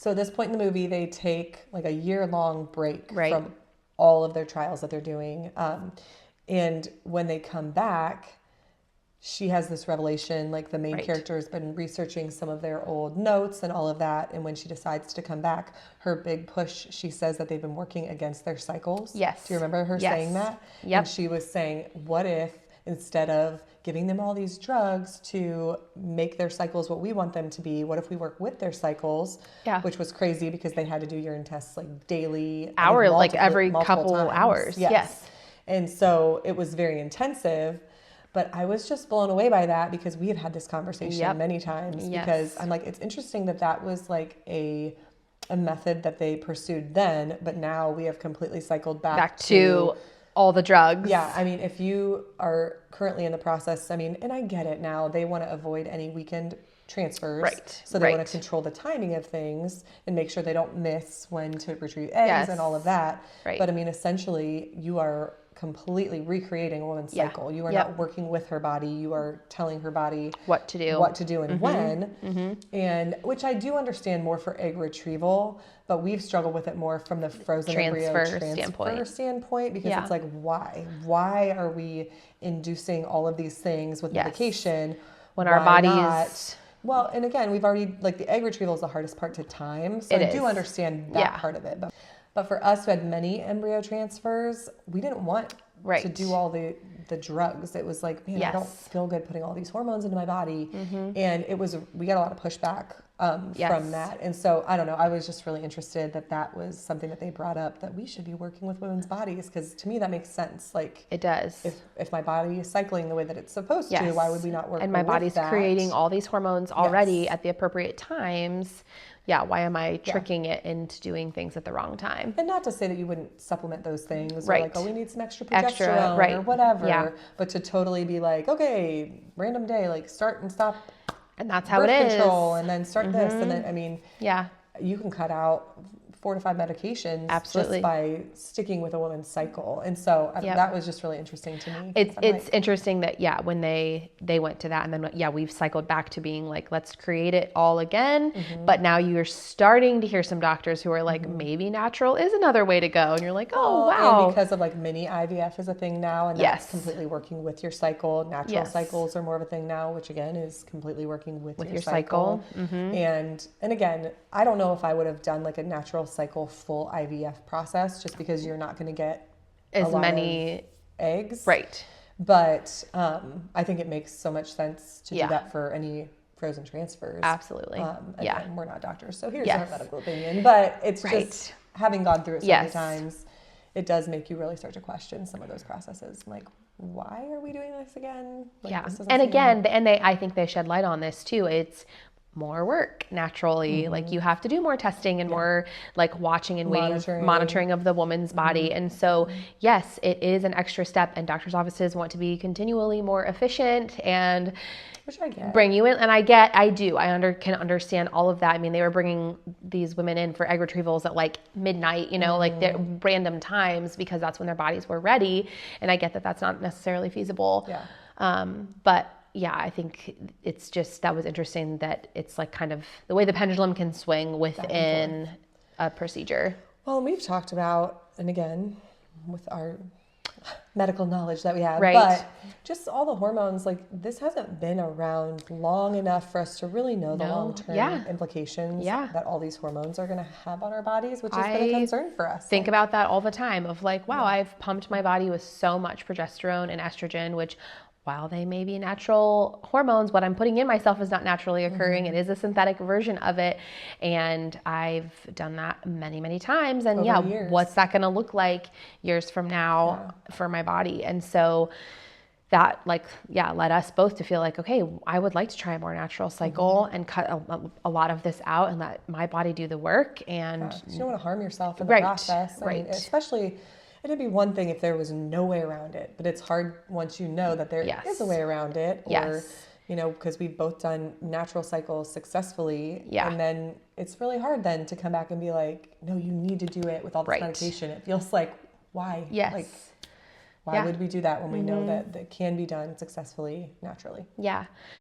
So at this point in the movie, they take like a year-long break Right. from all of their trials that they're doing. And when they come back, she has this revelation, like the main Right. character has been researching some of their old notes and all of that. And when she decides to come back, her big push, she says that they've been working against their cycles. Yes. Do you remember her Yes. saying that? Yep. And she was saying, what if instead of giving them all these drugs to make their cycles what we want them to be, what if we work with their cycles? Yeah. Which was crazy because they had to do urine tests like daily. Like every multiple couple times. hours. Yes. And so it was very intensive. But I was just blown away by that because we have had this conversation many times. Yes. Because I'm like, it's interesting that that was like a method that they pursued then, but now we have completely cycled back to all the drugs. Yeah, I mean, if you are currently in the process, I mean, and I get it now, they want to avoid any weekend transfers. Right. So they want to control the timing of things and make sure they don't miss when to retrieve eggs and all of that. Right. But I mean, essentially, you are completely recreating a woman's cycle. You are not working with her body. You are telling her body what to do and when. And which I do understand more for egg retrieval, but we've struggled with it more from the frozen embryo transfer standpoint because it's like, why are we inducing all of these things with medication when our bodies well, and again, we've already, like, the egg retrieval is the hardest part to time, so I do understand that part of it. But for us who had many embryo transfers, we didn't want to do all the drugs. It was like, man, I don't feel good putting all these hormones into my body. And we got a lot of pushback from that. And so, I don't know, I was just really interested that was something that they brought up, that we should be working with women's bodies, because to me that makes sense. Like, it does. If my body is cycling the way that it's supposed to, why would we not work with that? And my body's creating all these hormones already at the appropriate times. Yeah, why am I tricking it into doing things at the wrong time? And not to say that you wouldn't supplement those things, or like, oh, we need some extra progesterone or whatever, but to totally be like, okay, random day, like start and stop, and that's how it is. Control, and then start this, and then I mean, you can cut out 4 to 5 medications just by sticking with a woman's cycle. And so that was just really interesting to me. It's interesting that, when they went to that, and then, we've cycled back to being like, let's create it all again. But now you're starting to hear some doctors who are like, maybe natural is another way to go. And you're like, oh, wow. And because of like mini IVF is a thing now, and that's completely working with your cycle. Natural cycles are more of a thing now, which again is completely working with your cycle. And again, I don't know if I would have done like a natural cycle full IVF process, just because you're not going to get as many eggs. Right. But I think it makes so much sense to do that for any frozen transfers. Absolutely. Again, we're not doctors, so here's our medical opinion. But it's just, having gone through it so many times, it does make you really start to question some of those processes. Like, why are we doing this again? Like, and again, I think they shed light on this too. It's more work naturally. Like, you have to do more testing and more like watching and monitoring of the woman's body. And so, yes, it is an extra step, and doctors' offices want to be continually more efficient and which I get. Bring you in. And I can understand all of that. I mean, they were bringing these women in for egg retrievals at like midnight, like random times, because that's when their bodies were ready. And I get that that's not necessarily feasible. But yeah, I think it's just, that was interesting that it's like kind of the way the pendulum can swing within a procedure. Well, we've talked about, and again, with our medical knowledge that we have, but just all the hormones, like, this hasn't been around long enough for us to really know the long-term implications that all these hormones are going to have on our bodies, which has been a concern for us. Think about that all the time of like, wow, I've pumped my body with so much progesterone and estrogen, which, while they may be natural hormones, what I'm putting in myself is not naturally occurring. It is a synthetic version of it. And I've done that many, many times. And what's that going to look like years from now for my body? And so that led us both to feel like, okay, I would like to try a more natural cycle and cut a lot of this out and let my body do the work. And you don't want to harm yourself in the process. I mean, especially, it'd be one thing if there was no way around it, but it's hard once you know that there is a way around it, or, because we've both done natural cycles successfully. And then it's really hard then to come back and be like, no, you need to do it with all this medication. It feels like, why? Like, why would we do that when we know that that can be done successfully naturally?